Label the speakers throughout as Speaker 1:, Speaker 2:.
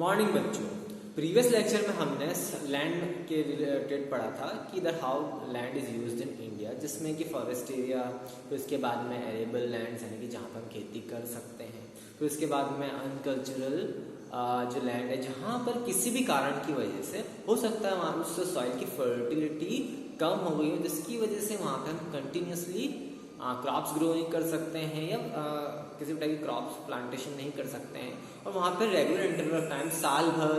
Speaker 1: Morning बच्चों, previous lecture में हमने लैंड के रिलेटेड पढ़ा था कि the how land is used in India, जिसमें कि फॉरेस्ट एरिया, फिर उसके बाद में एरेबल लैंड्स यानी कि जहाँ पर हम खेती कर सकते हैं, फिर उसके बाद में अनकल्चरल जो लैंड है जहाँ पर किसी भी कारण की वजह से हो सकता है वहाँ उस सॉइल की फर्टिलिटी कम हो गई हो, जिसकी वजह से वहाँ पर हम कंटिन्यूसली क्रॉप्स ग्रो नहीं कर सकते हैं या किसी भी टाइप की क्रॉप्स प्लांटेशन नहीं कर सकते हैं, और वहाँ पर रेगुलर इंटरवल ऑफ टाइम साल भर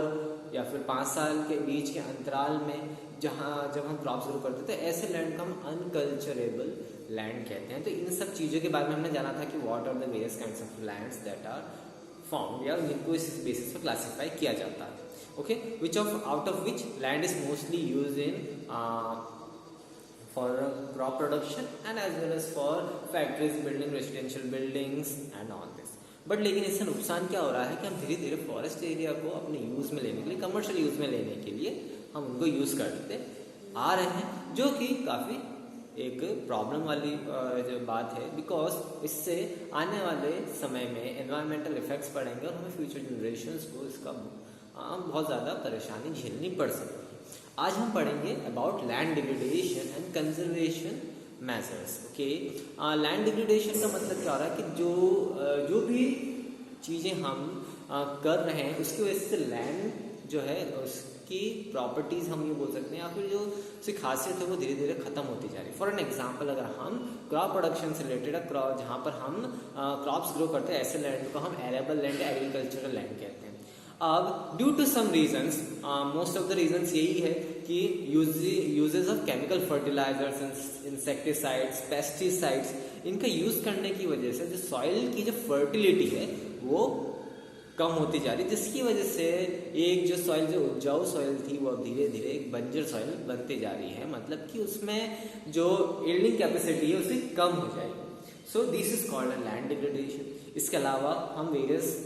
Speaker 1: या फिर 5 साल के बीच के अंतराल में जब हम क्रॉप्स ग्रो करते थे, ऐसे लैंड को हम अनकल्चरेबल लैंड कहते हैं। तो इन सब चीज़ों के बारे में हमने जाना था कि what are the various kinds of lands that are found, या इनको इस बेसिस पर क्लासीफाई किया जाता है। Okay, which of out of which land is mostly use in for crop production and as well as for factories building, residential buildings and all this. But लेकिन इससे नुकसान क्या हो रहा है कि हम धीरे धीरे फॉरेस्ट एरिया को अपने यूज़ में लेने के लिए, कमर्शियल यूज़ में लेने के लिए हम उनको यूज़ करते आ रहे हैं, जो कि काफ़ी एक प्रॉब्लम वाली जो बात है, बिकॉज इससे आने वाले समय में एनवायरमेंटल इफेक्ट्स पड़ेंगे और हमें फ्यूचर जनरेशन्स को इसका बहुत ज़्यादा परेशानी झेलनी पड़ सकती है। आज हम पढ़ेंगे about land degradation and conservation measures. Okay, land degradation का मतलब क्या हो रहा है कि जो भी चीज़ें हम कर रहे हैं उसकी वजह से लैंड जो है उसकी प्रॉपर्टीज हम ये बोल सकते हैं, या फिर जो उसकी खासियत है वो धीरे धीरे खत्म होती जा रही है। फॉर एन एग्जाम्पल, अगर हम क्रॉप प्रोडक्शन से रिलेटेड जहाँ पर हम क्रॉप्स ग्रो करते हैं, ऐसे लैंड को हम एरेबल लैंड, एग्रीकल्चरल लैंड कहते हैं। अब due to some reasons, most of the reasons यही है कि uses of chemical fertilisers, insecticides, pesticides, इनका यूज करने की वजह से जो सॉइल की जो फर्टिलिटी है वो कम होती जा रही है, जिसकी वजह से एक जो सॉइल, जो उपजाऊ सॉइल थी, वो अब धीरे धीरे एक बंजर सॉइल बनती जा रही है। मतलब कि उसमें जो यील्डिंग कैपेसिटी है उसकी कम हो जाएगी। So this is called land degradation. इसके अलावा हम वेरियस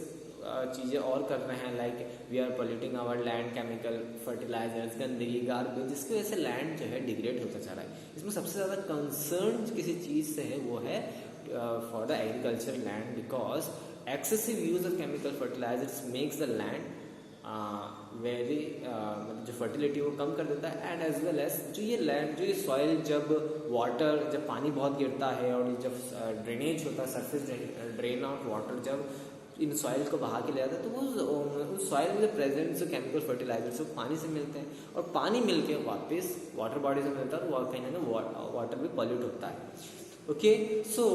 Speaker 1: चीज़ें और कर रहे हैं, like we are polluting our land, chemical fertilisers, गंदगी, गार्बेज, जिसकी वजह से लैंड जो है डिग्रेड होता जा रहा है। इसमें सबसे ज़्यादा कंसर्न किसी चीज़ से है वो है for the agriculture land, because excessive use of chemical fertilisers makes the land very, जो फर्टिलिटी वो कम कर देता है, एंड एज वेल एज जो ये लैंड, जो ये सॉइल, जब पानी बहुत गिरता है और जब ड्रेनेज होता है, सरफेस ड्रेन आउट वाटर जब इन सॉइल को बहा के ले जाता है, तो वो उस सॉइल में जो प्रेजेंट जो केमिकल फर्टिलाइजर्स वो पानी से मिलते हैं, और पानी मिलके वापस वाटर बॉडी से मिलता है, और कहीं ना कहीं वाटर भी पॉल्यूट होता है। Okay, so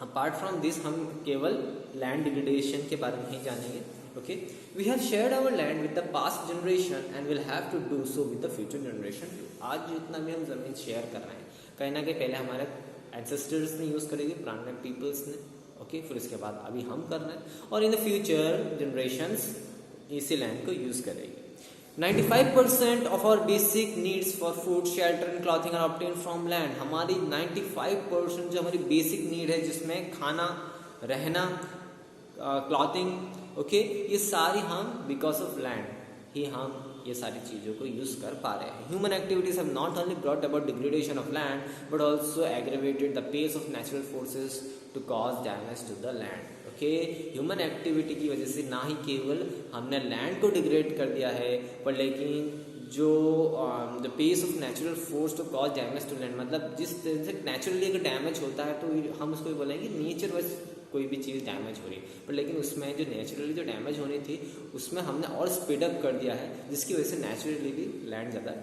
Speaker 1: apart from this हम केवल लैंड डिग्रेडेशन के बारे में ही जानेंगे। Okay, we have shared our land with the past generation and will have to do so with the future generation. आज जितना भी हम जमीन शेयर कर रहे हैं, कहीं ना कहीं पहले हमारे एंसेस्टर्स ने यूज करेंगे, पुराने पीपल्स ने, ओके, फिर इसके बाद अभी हम कर रहे हैं, और इन द फ्यूचर जनरेशंस इसी लैंड को यूज करेंगे। 95% of our basic needs for food, shelter and clothing are obtained from land. हमारी 95% जो हमारी बेसिक नीड है, जिसमें खाना, रहना, क्लॉथिंग, ओके, ये सारी हम बिकॉज ऑफ लैंड ही हम ये सारी चीज़ों को यूज कर पा रहे हैं। Human activities have not only brought about degradation of land but also aggravated the pace of natural forces to cause damage to the land. Okay, human activity की वजह से ना ही केवल हमने लैंड को डिग्रेड कर दिया है, पर लेकिन जो the pace of natural force to cause damage to land, मतलब जिस तरह से नेचुरली अगर डैमेज होता है तो हम उसको बोलेंगे नेचर वाइज कोई भी चीज़ डैमेज हो रही है, पर लेकिन उसमें जो नेचुरली जो डैमेज होनी थी उसमें हमने और स्पीड अप कर दिया है, जिसकी वजह से नेचुरली भी लैंड ज़्यादा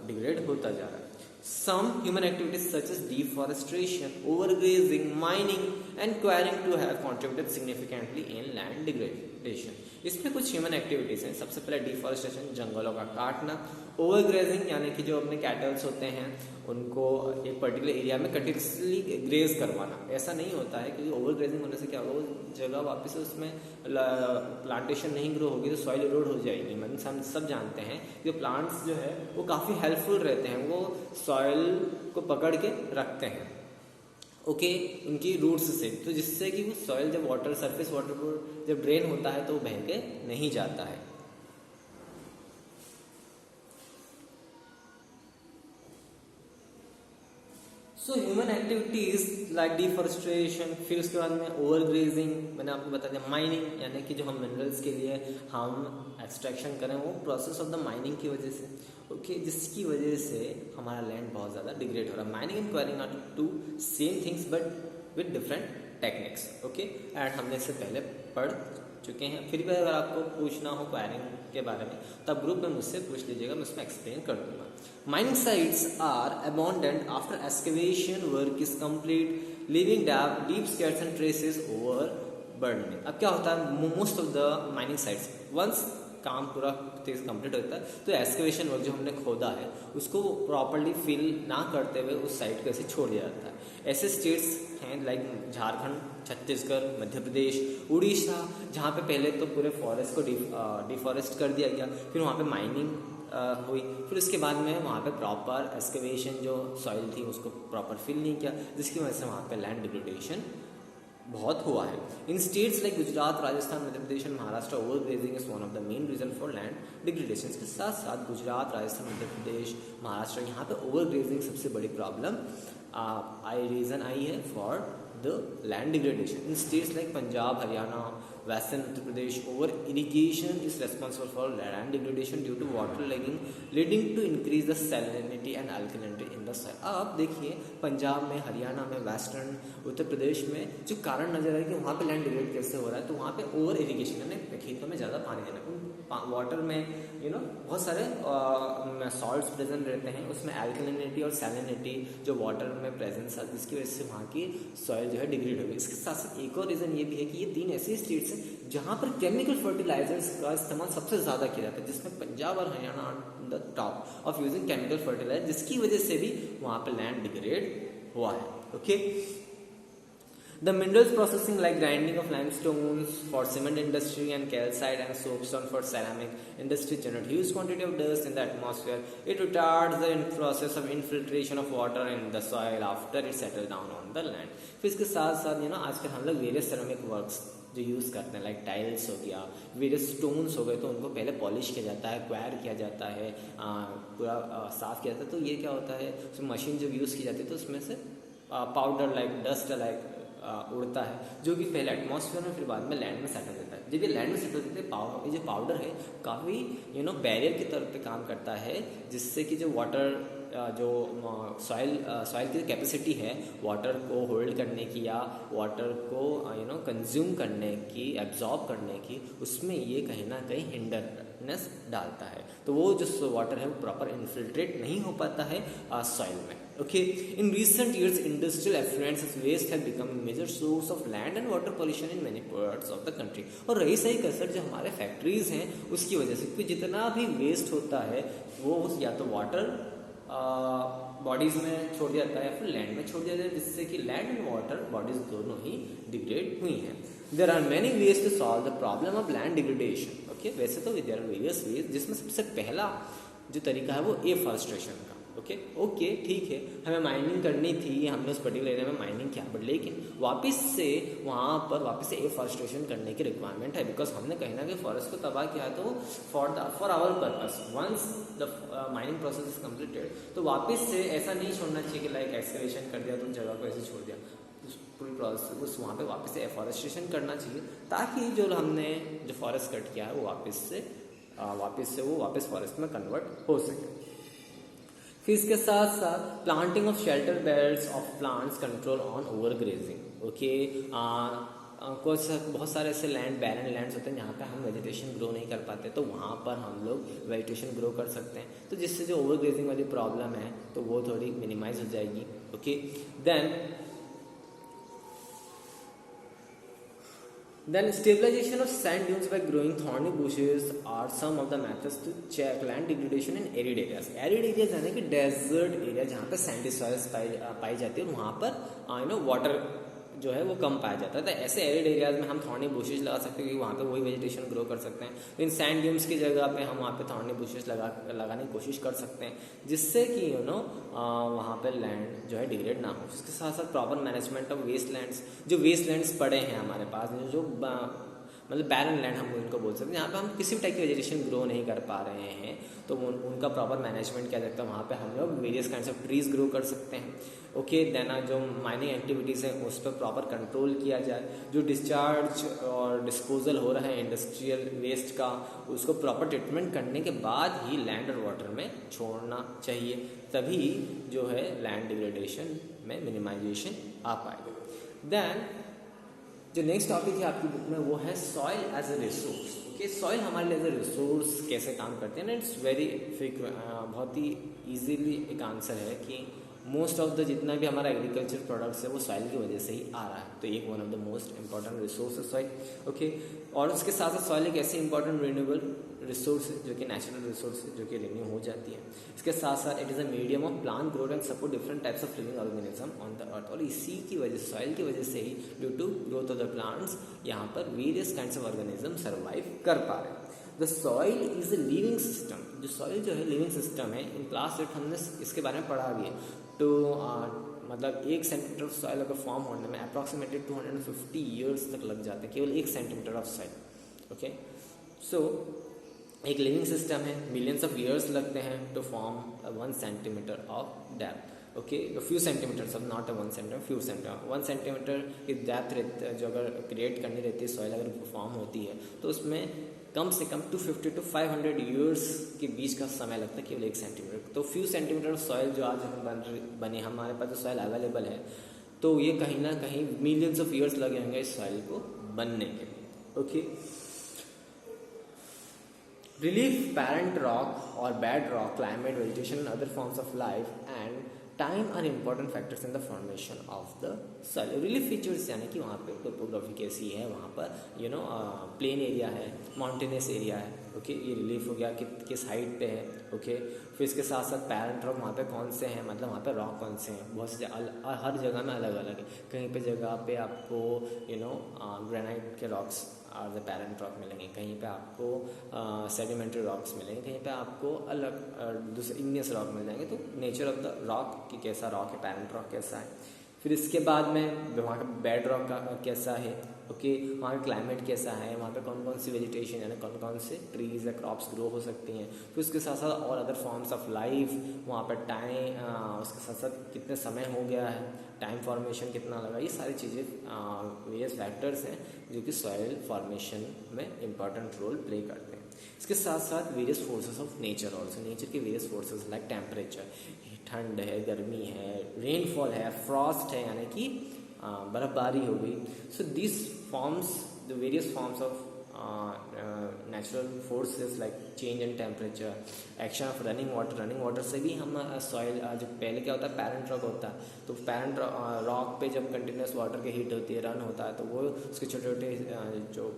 Speaker 1: डिग्रेड होता जा रहा है। Some human activities such as deforestation, overgrazing, mining and quarrying to have contributed significantly in land degradation. इसमें कुछ ह्यूमन एक्टिविटीज हैं। सबसे पहले डिफॉरेस्टेशन, जंगलों का काटना, ओवरग्रेजिंग यानी कि जो अपने कैटल्स होते हैं उनको एक पर्टिकुलर एरिया में कंटिन्यूसली ग्रेज करवाना। ऐसा नहीं होता है, क्योंकि ओवरग्रेजिंग होने से क्या होगा, वो जगह वापस उसमें प्लांटेशन नहीं ग्रो होगी तो सॉइल इरोड हो जाएगी। मतलब हम सब जानते हैं जो प्लांट्स जो है वो काफ़ी हेल्पफुल रहते हैं, वो सॉइल को पकड़ के रखते हैं, ओके, उनकी रूट्स से, तो जिससे कि वो सॉइल जब वाटर, सरफेस वाटर को जब ड्रेन होता है तो वो बह के नहीं जाता है। So human activities like deforestation, फिर उसके बाद में ओवर ग्रेजिंग, मैंने आपको बता दिया माइनिंग, यानी कि जो हम मिनरल्स के लिए हम एक्सट्रैक्शन करें वो प्रोसेस ऑफ द माइनिंग की वजह से, ओके, जिसकी वजह से हमारा लैंड बहुत ज़्यादा डिग्रेड हो रहा है। Mining and quarrying are two same things but with different techniques, okay, and हमने इससे पहले पढ़ चुके हैं। फिर भी अगर आपको पूछना हो क्वायरिंग के बारे में तो आप ग्रुप में मुझसे पूछ लीजिएगा, मैं उसमें एक्सप्लेन कर दूंगा। Mining sites are abandoned after excavation work is complete, leaving deep scars and traces over burning. अब क्या होता है, most of the mining sites once काम पूरा कंप्लीट होता है तो एक्सकवेशन वर्क जो हमने खोदा है उसको प्रॉपर्ली फिल ना करते हुए उस साइट को ऐसे छोड़ दिया जाता है। ऐसे स्टेट्स हैं लाइक झारखंड, छत्तीसगढ़, मध्य प्रदेश, उड़ीसा, जहाँ पे पहले तो पूरे फॉरेस्ट को डिफॉरेस्ट कर दिया गया, फिर वहाँ पे माइनिंग हुई, फिर उसके बाद में वहाँ पे प्रॉपर एक्सकवेशन जो सॉइल थी उसको प्रॉपर फिल नहीं किया, जिसकी वजह से वहाँ पे लैंड डिग्रेडेशन बहुत हुआ है। In states like Gujarat, Rajasthan, Madhya Pradesh and Maharashtra, over grazing is one of the main reason for land degradation. के साथ साथ गुजरात, राजस्थान, मध्य प्रदेश, महाराष्ट्र, यहाँ पे ओवर ग्रेजिंग सबसे बड़ी प्रॉब्लम रीजन आई है for the land degradation. In states like Punjab, Haryana, western Uttar Pradesh, over irrigation is responsible for land degradation due to water logging leading to increase the salinity and alkalinity in the soil. आप देखिए पंजाब में, हरियाणा में, western Uttar प्रदेश में जो कारण नजर है कि वहाँ पे लैंड डिग्रेड कैसे हो रहा है, तो वहाँ पे ओवर इरिगेशन यानी खेतों में ज़्यादा पानी देना, वाटर में बहुत सारे सॉल्ट्स प्रेजेंट रहते हैं, उसमें अल्कलिनिटी और सैलिनिटी जो वाटर में प्रेजेंस है, जिसकी वजह से वहाँ की सॉइल जो है डिग्रेड होगी। इसके साथ साथ एक और रीज़न ये भी है कि ये 3 ऐसी स्टेट्स हैं जहाँ पर केमिकल फर्टिलाइजर्स का इस्तेमाल सबसे ज़्यादा किया जाता है, जिसमें पंजाब और Haryana on the top of using chemical fertiliser, जिसकी वजह से भी वहाँ पर लैंड डिग्रेड हुआ है। Okay, the minerals processing like grinding of limestones for cement industry and calcite and soapstone for ceramic industry generate huge quantity of dust in the atmosphere. It retards the process of infiltration of water in the soil after it settles down on the land. फिर इसके साथ साथ आजकल हम लोग various ceramic works जो use करते हैं लाइक टाइल्स हो गया, वेरियस स्टोन्स हो गए, तो उनको पहले पॉलिश किया जाता है, क्वायर किया जाता है, पूरा साफ़ किया जाता है। तो ये क्या होता है, उसमें मशीन जब यूज़ की जाती है तो उसमें से पाउडर लाइक डस्ट लाइक उड़ता है, जो कि पहले एटमॉस्फेयर में फिर बाद में लैंड में सेटल देता है। जब ये लैंड में सेटल देते हैं, ये जो पाउडर है काफ़ी बैरियर की तरफ पे काम करता है, जिससे कि जो वाटर जो सॉइल की कैपेसिटी है वाटर को होल्ड करने की या वाटर को कंज्यूम करने की, एब्जॉर्ब करने की, उसमें ये कहीं ना कहीं हिंडरनेस डालता है। तो वो जो वाटर है वो प्रॉपर इन्फिल्ट्रेट नहीं हो पाता है सॉइल में। Okay, in recent years, industrial effluents as waste have become a major source of land and water pollution in many parts of the country. और रही सही कसर जो हमारे फैक्ट्रीज हैं उसकी वजह से, क्योंकि जितना भी वेस्ट होता है वो या तो वाटर बॉडीज में छोड़ दिया जाता है या फिर लैंड में छोड़ दिया जाता है, जिससे कि लैंड एंड वाटर बॉडीज दोनों ही डिग्रेड हुई हैं। There are many ways to solve the problem of land degradation. Okay, वैसे तो देयर आर वेरियस वेज, जिसमें सबसे पहला जो तरीका है वो एफॉरेस्टेशन का। ओके, ठीक है, हमें माइनिंग करनी थी, हमने उस पर्टिकुलर एरिया में माइनिंग किया, बट लेकिन वापस से वहाँ पर वापस से एफॉरेस्टेशन करने की रिक्वायरमेंट है, बिकॉज हमने कहीं ना कहीं फॉरेस्ट को तबाह किया है। तो for our purpose once the mining process is completed, तो वापस से ऐसा नहीं छोड़ना चाहिए कि लाइक एक्सकवेशन कर दिया तो जगह को ऐसे छोड़ दिया, पूरी प्रोसेस उस वहाँ पे वापस से एफॉरेस्टेशन करना चाहिए, ताकि जो हमने जो फॉरेस्ट कट किया है वो वापस फॉरेस्ट में कन्वर्ट हो सके। फिर इसके साथ साथ planting of shelter belts of plants control on over grazing. Okay, कुछ बहुत सारे ऐसे लैंड, बैरन लैंड्स होते हैं जहाँ पे हम वेजिटेशन ग्रो नहीं कर पाते, तो वहाँ पर हम लोग वेजिटेशन ग्रो कर सकते हैं, तो जिससे जो ओवर ग्रेजिंग वाली प्रॉब्लम है तो वो थोड़ी मिनिमाइज हो जाएगी। Okay, Then stabilization of sand dunes by growing thorny bushes are some of the methods to check land degradation in arid areas. Arid areas यानी कि डेजर्ट एरिया जहाँ पे सैंडी सॉइल्स पाई जाती है और वहाँ पर वाटर जो है वो कम पाया जाता है, तो ऐसे एरिड एरियाज में हम थॉर्नी बुशेस लगा सकते हैं, क्योंकि वहाँ पे वही वेजिटेशन ग्रो कर सकते हैं। इन सैंड ड्यून्स की जगह पे हम वहाँ पे थॉर्नी बुशेस लगाने की कोशिश कर सकते हैं, जिससे कि वहाँ पे लैंड जो है डिग्रेड ना हो। इसके साथ साथ proper management of waste lands, जो वेस्ट लैंड्स पड़े हैं हमारे पास, जो मतलब बैरन लैंड हम उनको बोल सकते हैं, यहाँ पे हम किसी भी टाइप की वेजिटेशन ग्रो नहीं कर पा रहे हैं, तो उनका प्रॉपर मैनेजमेंट किया जाता है। वहाँ पे हम लोग various kinds of trees grow कर सकते हैं। ओके, देन जो माइनिंग एक्टिविटीज़ हैं उस पर प्रॉपर कंट्रोल किया जाए, जो डिस्चार्ज और डिस्पोजल हो रहा है इंडस्ट्रियल वेस्ट का, उसको प्रॉपर ट्रीटमेंट करने के बाद ही लैंड और वाटर में छोड़ना चाहिए, तभी जो है लैंड डिग्रेडेशन में मिनिमाइजेशन आ पाएगा। देन जो नेक्स्ट टॉपिक है आपकी बुक में वो है soil as a resource. Okay, soil हमारे लिए एज ए रिसोर्स कैसे काम करते हैं ना, इट्स वेरी बहुत ही इजीली एक आंसर है कि मोस्ट ऑफ द जितना भी हमारा एग्रीकल्चर प्रोडक्ट्स है वो सॉइल की वजह से ही आ रहा है, तो एक one of the most important resource है सॉइल। ओके, और उसके साथ साथ सॉइल एक ऐसी इंपॉर्टेंट रिन्यूएबल रिसोर्स है जो कि नेचुरल रिसोर्स है, जो कि रिन्यू हो जाती है। इसके साथ साथ it is a medium of plant growth and support different types of living organism on the earth, और इसी की वजह से सॉइल की वजह से ही due to growth of the plants यहाँ पर various kinds of organism survive कर पा रहे हैं। The soil is a living system, जो सॉइल जो है लिविंग सिस्टम है। इन क्लास 8 हमने इसके बारे में पढ़ा भी है। तो मतलब 1 सेंटीमीटर ऑफ सॉइल अगर फॉर्म होने में अप्रॉक्सीमेटली 250 ईयर्स तक लग जाते हैं, केवल 1 centimetre of soil. Okay, so एक लिविंग सिस्टम है, मिलियंस ऑफ ईयर्स लगते हैं to form 1 centimetre of depth. Okay, few centimetres of, not 1 centimetre, few centimetre. 1 centimetre की डेप्थ जो अगर क्रिएट करनी रहती है सॉइल, अगर फॉर्म होती है तो उसमें कम से कम 250 to 500 ईयर्स के बीच का समय लगता है केवल 1 सेंटीमीटर। तो फ्यू सेंटीमीटर सॉइल जो आज बने हमारे पास जो सॉइल अवेलेबल है, तो ये कहीं ना कहीं मिलियंस ऑफ ईयर्स लगे होंगे इस सॉइल को बनने के लिए। Okay, relief parent rock or bed rock, climate, vegetation and other forms of life and time are important factors in the formation of the soil. relief features यानी कि वहाँ पे टोपोग्राफी कैसी है, वहाँ पर प्लेन एरिया है, माउंटेनियस एरिया है। ओके, ये रिलीफ हो गया किस हाइट पे है। ओके, फिर इसके साथ साथ पैरेंट रॉक वहाँ पे कौन से हैं, मतलब वहाँ पे रॉक कौन से हैं, बहुत से हर जगह में अलग अलग है। कहीं पे जगह पे आपको ग्रेनाइट के रॉक्स और द पैरेंट रॉक मिलेंगे, कहीं पे आपको सेडिमेंट्री रॉक्स मिलेंगे, कहीं पे आपको अलग दूसरे इग्नियस रॉक मिल जाएंगे। तो नेचर ऑफ द रॉक कि कैसा रॉक है, पैरेंट रॉक कैसा है। फिर इसके बाद में वहाँ का बेड रॉक का कैसा है। ओके, वहाँ का क्लाइमेट कैसा है, वहाँ पे कौन कौन सी वेजिटेशन यानी कौन कौन से ट्रीज या क्रॉप्स ग्रो हो सकती हैं। फिर उसके साथ साथ और अदर फॉर्म्स ऑफ लाइफ, वहाँ पर टाइम, उसके साथ साथ कितने समय हो गया है, टाइम फॉर्मेशन कितना लगा, ये सारी चीज़ें वेरियस फैक्टर्स हैं जो कि सॉइल फॉर्मेशन में इम्पॉर्टेंट रोल प्ले करते हैं। इसके साथ साथ various forces of nature also, nature के वेरियस फोर्सेस लाइक टेम्परेचर, ठंड है, गर्मी है, रेनफॉल है, फ्रॉस्ट है यानी कि बर्फबारी हो गई। So this forms the various forms of natural forces like change in temperature, action of running water से भी हम सॉइल जो पहले क्या होता है पैरेंट रॉक होता है, तो पैरेंट रॉक पे जब कंटिन्यूस वाटर की हीट होती है, रन होता है, तो वो उसके छोटे छोटे जो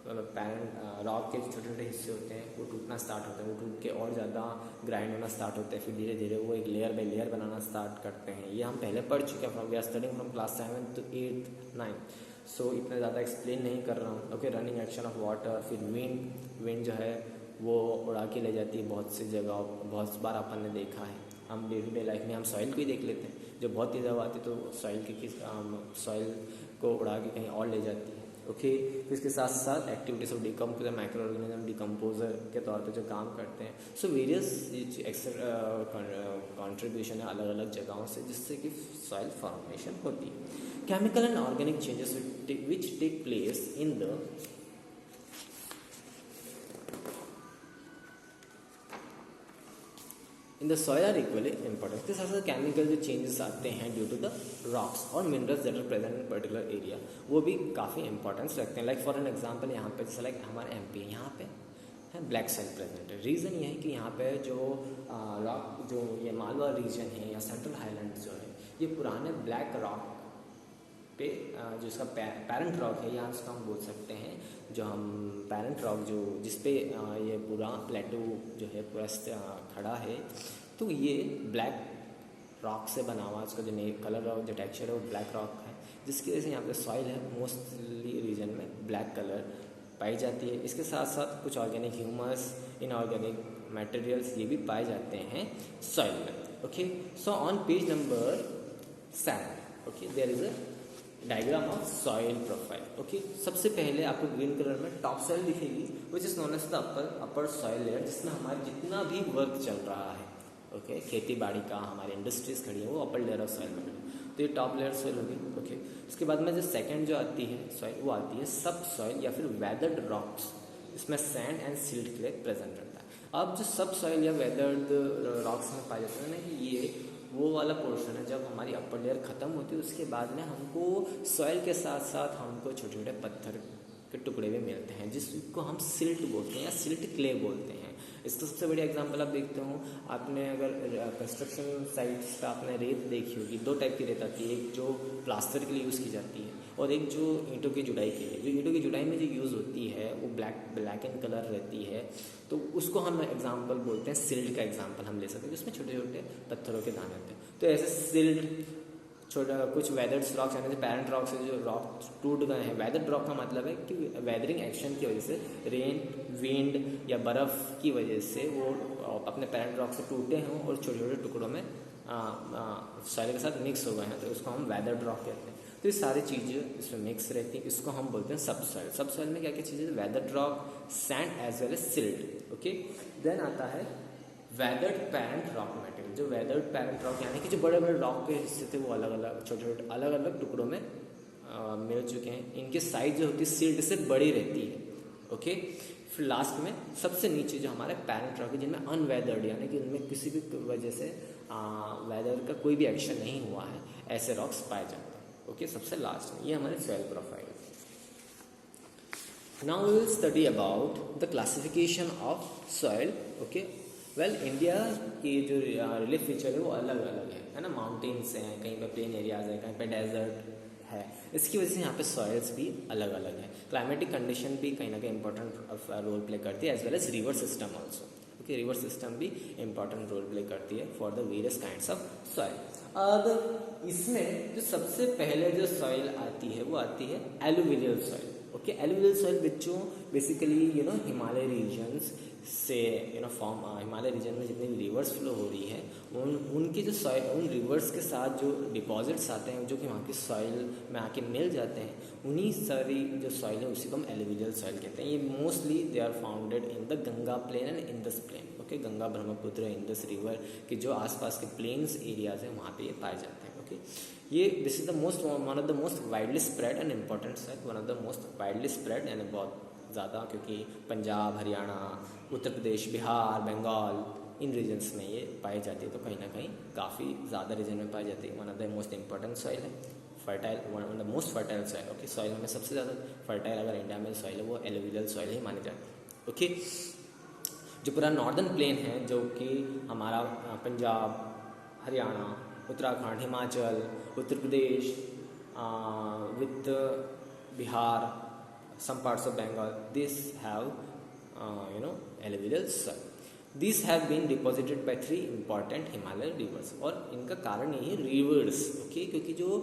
Speaker 1: पैरेंट रॉक के छोटे छोटे हिस्से होते हैं वो टूटना स्टार्ट होते हैं, वो टूट के और ज़्यादा ग्राइंड होना स्टार्ट होते हैं। फिर धीरे धीरे वो एक लेयर बाई लेयर बनाना स्टार्ट करते हैं। ये हम पहले पढ़ चुके हैं, we are studying from class 7 to 8, 9, so इतना ज़्यादा एक्सप्लेन नहीं कर रहा हूँ। Okay, running action of water, फिर विंड जो है वो उड़ा के ले जाती है बहुत सी जगह, बहुत बार अपन ने देखा है। हम डे टू डे लाइफ में हम सॉइल को ही देख लेते हैं, जब बहुत तेज हवा आती है तो सॉइल को उड़ा के कहीं और ले जाती है। ओके, फिर इसके साथ साथ activities of decomposer, micro organism decomposer के तौर पे जो काम करते हैं। सो वेरियस कॉन्ट्रीब्यूशन है अलग अलग जगहों से जिससे कि सॉइल फॉर्मेशन होती है। Chemical and organic changes which take place in the in the soil are equally important. इसके साथ साथ केमिकल जो चेंजेस आते हैं ड्यू टू द रॉक्स और minerals that are present in particular area, वो भी काफ़ी इंपॉर्टेंस रखते हैं। लाइक फॉर एन एग्जांपल यहाँ पे जैसे लाइक हमारे MP है, यहाँ पे है ब्लैक सॉइल प्रेजेंट है। रीज़न ये है कि यहाँ पे जो रॉक जो ये मालवा रीजन है या सेंट्रल हाईलैंड्स जो है, ये पुराने ब्लैक रॉक पे जो इसका पैरेंट रॉक है, यहाँ उसका हम बोल सकते हैं जो हम पैरेंट रॉक जो जिसपे ये पूरा प्लेटो जो है पूरा खड़ा है, तो ये ब्लैक रॉक से बना हुआ, इसका जो कलर और जो टेक्सचर है वो ब्लैक रॉक है, जिसकी वजह से यहाँ पे सॉइल है मोस्टली रीजन में ब्लैक कलर पाई जाती है। इसके साथ साथ कुछ ऑर्गेनिक ह्यूमस, इनऑर्गेनिक मटेरियल्स ये भी पाए जाते हैं सॉइल में। Okay, so on page number 7 okay there is a diagram of soil profile. Okay, सबसे पहले आपको ग्रीन कलर में टॉप सॉइल दिखेगी which is known as the upper soil layer, जिसमें हमारा जितना भी वर्क चल रहा है, ओके, खेती बाड़ी का, हमारी इंडस्ट्रीज खड़ी है, वो अपर लेयर ऑफ सॉइल में खड़ी है, तो ये टॉप लेयर सॉइल होगी। ओके, उसके बाद में जो सेकंड जो आती है सॉइल, वो आती है सब सॉइल या फिर वेदर्ड रॉक्स, इसमें sand and silt clay present रहता है। अब जो सब सॉइल या वेदर्ड रॉक्स में पाए जाते हैं ना, ये वो वाला पोर्शन है जब हमारी अपर लेयर ख़त्म होती है, उसके बाद में हमको सॉइल के साथ साथ हमको छोटे छोटे पत्थर के टुकड़े भी मिलते हैं, जिसको हम सिल्ट बोलते हैं या सिल्ट क्ले बोलते हैं। इसका सबसे बढ़िया एग्जांपल आप देखते हो, आपने अगर कंस्ट्रक्शन साइट्स पर आपने रेत देखी होगी, दो टाइप की रेत आती है, एक जो प्लास्टर के लिए यूज़ की जाती है और एक जो ईंटों की जुड़ाई के लिए। जो ईंटों की जुड़ाई में जो यूज़ होती है वो ब्लैक एंड कलर रहती है, तो उसको हम एग्जांपल बोलते हैं, सिल्ट का एग्जांपल हम ले सकते हैं, जिसमें छोटे छोटे पत्थरों के दाने होते हैं। तो ऐसे सिल्ट, छोटा कुछ वेदर्ड रॉक्स यानी जो पैरेंट रॉक्स है, जो रॉक टूट गए हैं। वेदर्ड रॉक का मतलब है कि वेदरिंग एक्शन की वजह से, रेन, विंड या बर्फ़ की वजह से वो अपने पैरेंट रॉक से टूटे हों और छोटे छोटे टुकड़ों में सॉइल के साथ मिक्स हो गए हैं, तो उसको हम वेदर्ड रॉक कहते हैं। तो ये सारी चीज़ें इसमें मिक्स रहती हैं, इसको हम बोलते हैं सब सॉइल। सब सॉइल में क्या क्या चीज़ें, weathered rock, sand as well as silt. Okay, then आता है वेदर्ड पैरेंट रॉक मटेरियल। जो वेदर्ड पैरेंट रॉक यानी कि जो बड़े बड़े रॉक के हिस्से थे वो अलग अलग छोटे छोटे अलग अलग टुकड़ों में मिल चुके हैं। इनकी साइज जो होती है सिल्ट से बड़ी रहती है। ओके, फिर लास्ट में सबसे नीचे जो हमारे पैरेंट रॉक है, जिनमें अनवेदर्ड यानी कि उनमें किसी भी वजह से वेदर का कोई भी एक्शन नहीं हुआ है, ऐसे रॉक्स पाए जाते हैं। ओके, सबसे लास्ट में ये हमारे soil profile. Now we will study about the classification of soil. Okay, well India की जो रिलीफ फीचर है वो अलग अलग है ना। माउंटेन्स हैं, कहीं पे प्लेन एरियाज हैं, कहीं पे डेजर्ट है, इसकी वजह से यहाँ पे सॉइल्स भी अलग अलग है। क्लाइमेटिक कंडीशन भी कहीं ना कहीं इंपॉर्टेंट रोल प्ले करती है, as well as river system also. Okay, river system भी इंपॉर्टेंट रोल प्ले करती है for the various kinds of soil. अब इसमें जो सबसे पहले जो सॉइल आती है वो आती है alluvial soil. Okay, alluvial soil बच्चों बेसिकली हिमालय रीजन्स से फॉर्म, हिमालय रीजन में जितनी भी रिवर्स फ्लो हो रही है उनकी जो सॉइल, उन रिवर्स के साथ जो डिपॉजिट्स आते हैं जो कि वहाँ की सॉइल में आके मिल जाते हैं, उन्हीं सारी जो सॉइल है उसी को हम एलुवियल सॉइल कहते हैं। ये mostly they are founded in the Ganga plain and Indus plain. Okay, Ganga, Brahmaputra, Indus river के जो आसपास के प्लेन्स एरियाज हैं वहाँ पे ये पाए जाते हैं। ओके, ये this is the most one of the most widely spread and important soil, one of the most widely spread and बहुत ज़्यादा, क्योंकि पंजाब, हरियाणा, उत्तर प्रदेश, बिहार, बंगाल, इन रीजन्स में ये पाई जाती है, तो कहीं ना कहीं काफ़ी ज़्यादा रीजन में पाई जाती है। One of the most important soil है, fertile, one of the most fertile soil. Okay, soil में सबसे ज़्यादा फर्टाइल अगर इंडिया में सॉइल है वो एलुवियल सॉइल ही मानी जाती है। ओके, जो पूरा नॉर्दर्न प्लेन है, जो कि हमारा Punjab, Haryana, Uttarakhand, Himachal, Uttar Pradesh with Bihar, some parts of Bengal, these have alluvial soil. These have been deposited by 3 important Himalayan rivers, और इनका कारण यही है रिवर्स। ओके, क्योंकि जो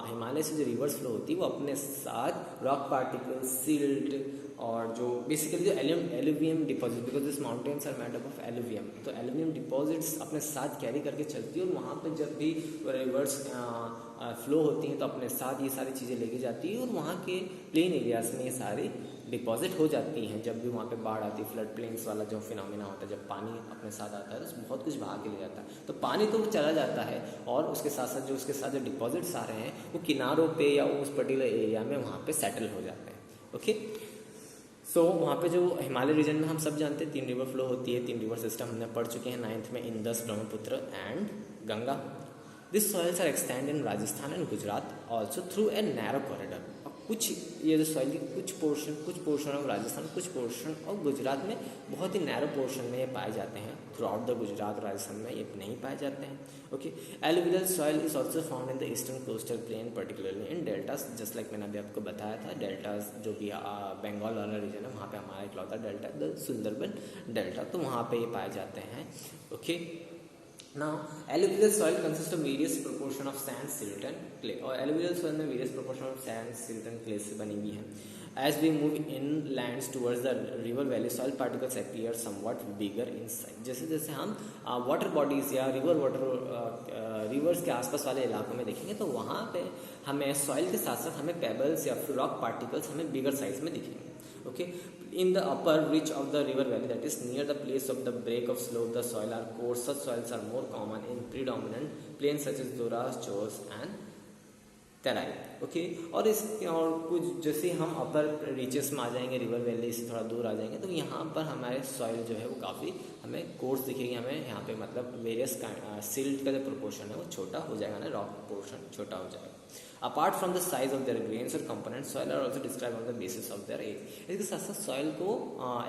Speaker 1: हिमालय से जो रिवर्स फ्लो होती है वो अपने साथ रॉक पार्टिकल्स, सिल्ट और जो बेसिकली जो alluvium deposit, because this mountains are made up of alluvium, तो एलुवियम डिपॉजिट्स अपने साथ कैरी करके चलती है और वहाँ पे जब भी रिवर्स फ्लो होती हैं तो अपने साथ ये सारी चीज़ें लेके जाती है और वहाँ के प्लेन एरियाज में ये सारी डिपॉजिट हो जाती हैं। जब भी वहाँ पे बाढ़ आती है, फ्लड प्लेन्स वाला जो फिनोमिना होता है, जब पानी अपने साथ आता है तो बहुत कुछ बहा के ले जाता है, तो पानी तो चला जाता है और उसके साथ साथ जो डिपॉजिट्स आ रहे हैं वो किनारों पे या उस पर्टिकुलर एरिया में वहाँ पे सेटल हो जाते हैं। ओके, सो वहाँ पे जो हिमालय रीजन में हम सब जानते हैं 3 रिवर फ्लो होती है, 3 रिवर सिस्टम हमने पढ़ चुके हैं 9th में, Indus, Brahmaputra and Ganga. This soils are extend in Rajasthan and Gujarat also through a narrow corridor. कुछ ये जो सॉइल कुछ पोर्शन ऑफ राजस्थान, कुछ पोर्शन ऑफ गुजरात में बहुत ही नैरो पोर्शन में ये पाए जाते हैं। Through out the Gujarat, Rajasthan में ये नहीं पाए जाते हैं। Okay, alluvial soil is also found in the eastern coastal plain, particularly in deltas, just like मैंने अभी आपको बताया था। डेल्टास जो भी बंगाल वाला रीजन है वहाँ पे हमारा इकलौता डेल्टा द सुंदरबन डेल्टा, तो वहाँ पे ये पाए जाते हैं। Okay, now alluvial soil consists of various proportion of sand, silt and clay, और alluvial soil में various proportion of sand, silt and clay से बनी हुई है। As we move inlands towards the river valley, soil particles appear somewhat bigger in size. जैसे जैसे हम water bodies या रिवर्स के आसपास वाले इलाकों में देखेंगे तो वहाँ पे हमें सॉइल के साथ साथ हमें पेबल्स या फिर रॉक पार्टिकल्स हमें बिगर साइज में दिखेंगे. Okay, in the upper reach of the river valley, that is near the place of the break of slope, the soil are coarse. Such soils are more common in predominant plains such as Doras, Chos and Terai. Okay, और कुछ जैसे हम अपर reaches में आ जाएंगे, river valley से थोड़ा दूर आ जाएंगे तो यहाँ पर हमारे सॉइल जो है वो काफ़ी हमें कोर्स दिखेगी. हमें यहाँ पे मतलब वेरियस सिल्ट का जो प्रोपोर्शन है वो छोटा हो जाएगा ना, रॉक प्रोपोर्शन छोटा हो जाएगा. Apart from the size of their grains और component, soil are also describe on the basis of their age. इसके साथ साथ सॉइल को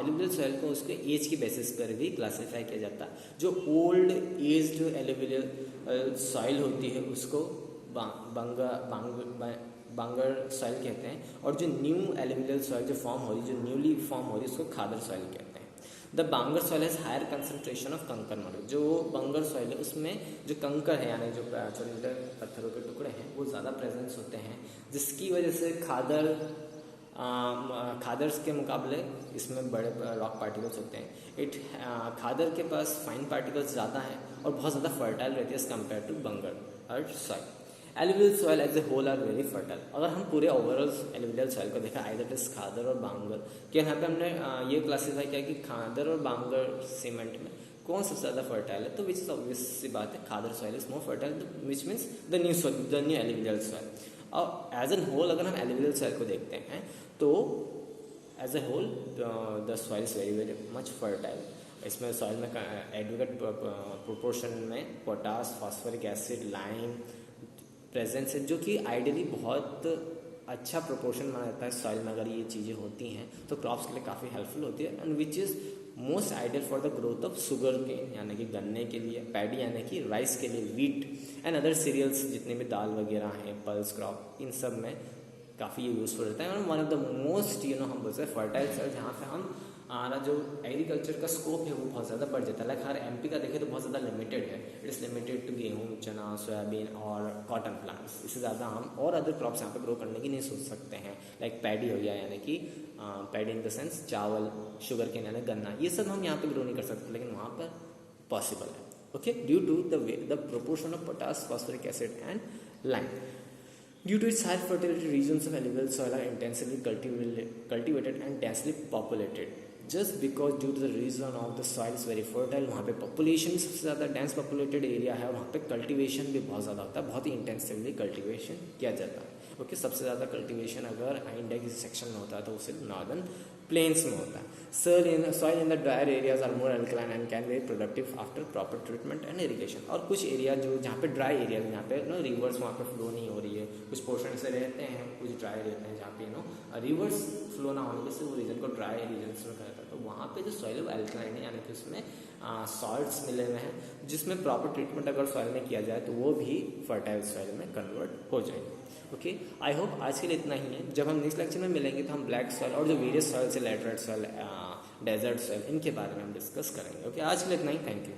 Speaker 1: एलुवियल सॉइल को उसके एज की बेसिस पर भी क्लासीफाई किया जाता है. जो ओल्ड एज्ड एलुवियल सॉइल होती है उसको बांगर सॉइल कहते हैं, और जो न्यू एलुवियल सॉइल जो फॉर्म हो रही, जो न्यूली फॉर्म हो रही, उसको खादर सॉइल कहते हैं. The bangar soil has higher concentration of kankar model. जो बांगर सॉइल है उसमें जो कंकर है यानी जो छोटे छोटे पत्थरों के टुकड़े हैं वो ज़्यादा प्रेजेंस होते हैं, जिसकी वजह से खादर्स के मुकाबले इसमें बड़े रॉक पार्टिकल्स होते हैं. खादर के पास फाइन पार्टिकल्स ज़्यादा हैं और बहुत ज़्यादा फर्टाइल रहती है as compare to bangar earth soil. Alluvial soil as a whole are very fertile. अगर हम पूरे ओवरऑल एलुवियल सॉइल को देखा आइदर इट इज खादर और बांगर, कि यहाँ पे हमने ये क्लासीफाई किया कि खादर और बांगर सीमेंट में कौन सबसे ज़्यादा फर्टाइल है, तो विच इज ऑब्वियस सी बात है, khadar soil is more fertile, which means the new alluvial soil. और एज एन होल अगर हम एलुवियल सॉइल को देखते हैं तो as a whole the soil is very very much fertile. इसमें सॉइल में एडवोकेट प्रोपोर्शन में potash, phosphoric acid, lime presence है, जो कि आइडियली बहुत अच्छा प्रोपोर्शन माना जाता है सॉइल में. अगर ये चीज़ें होती हैं तो क्रॉप्स के लिए काफ़ी हेल्पफुल होती है, and which is most ideal for the growth of sugarcane यानी कि गन्ने के लिए, पैडी यानी कि राइस के लिए, वीट एंड अदर सीरियल्स जितने भी दाल वगैरह हैं, पल्स क्रॉप, इन सब में काफ़ी यूजफुल रहता है. वन ऑफ द मोस्ट हम बोलते हैं फर्टाइल सॉइल, जहाँ पे हम हमारा जो एग्रीकल्चर का स्कोप है वो बहुत ज़्यादा बढ़ जाता है. लाइक हर एमपी का देखें तो बहुत ज़्यादा लिमिटेड है. इट इज़ लिमिटेड टू गेहूँ, चना, सोयाबीन और कॉटन प्लांट्स. इससे ज़्यादा हम और अदर क्रॉप्स यहाँ पे ग्रो करने की नहीं सोच सकते हैं. लाइक पैडी हो गया यानी कि पैडी इन द सेंस चावल, शुगर केन यानी गन्ना, ये सब हम यहाँ पे ग्रो नहीं कर सकते, लेकिन वहाँ पर पॉसिबल है. Okay, due to the proportion of potash, phosphoric acid and lime. Due to its high fertility, regions of alluvial soil are intensively cultivated and densely populated. Just because due to the reason of the soil is very fertile, वहाँ पे population सबसे ज़्यादा dense populated area है और वहाँ पे cultivation भी बहुत ज़्यादा होता है, बहुत ही intensively cultivation किया जाता है. ओके, सबसे ज़्यादा कल्टिवेशन अगर इंडिया किसी सेक्शन में होता है तो वो सिर्फ नॉर्दर्न प्लेन्स में होता है. Soil in the drier areas are more alkaline and can very productive after proper treatment and irrigation. और कुछ एरिया जो जहाँ पे ड्राई एरिया जहाँ पे रिवर्स वहाँ पे फ्लो नहीं हो रही है, कुछ पोर्शन से रहते हैं, कुछ ड्राई रहते हैं जहाँ पे रिवर्स फ्लो ना होने से वो रीजन को ड्राई रीजन में कहा जाता है. तो वहाँ पे जो सॉइल है अल्कलाइन है यानी कि उसमें सॉल्ट्स मिले हुए हैं, जिसमें प्रॉपर ट्रीटमेंट अगर सॉइल में किया जाए तो वो भी फर्टाइल सॉइल में कन्वर्ट हो जाएंगे. ओके, आई होप आज के लिए इतना ही है. जब हम नेक्स्ट लेक्चर में मिलेंगे तो हम ब्लैक सॉइल और जो वेरियस सॉइल है, लैटराइट सॉइल, डेजर्ट सॉइल, इनके बारे में हम डिस्कस करेंगे. ओके, आज के लिए इतना ही. Thank you.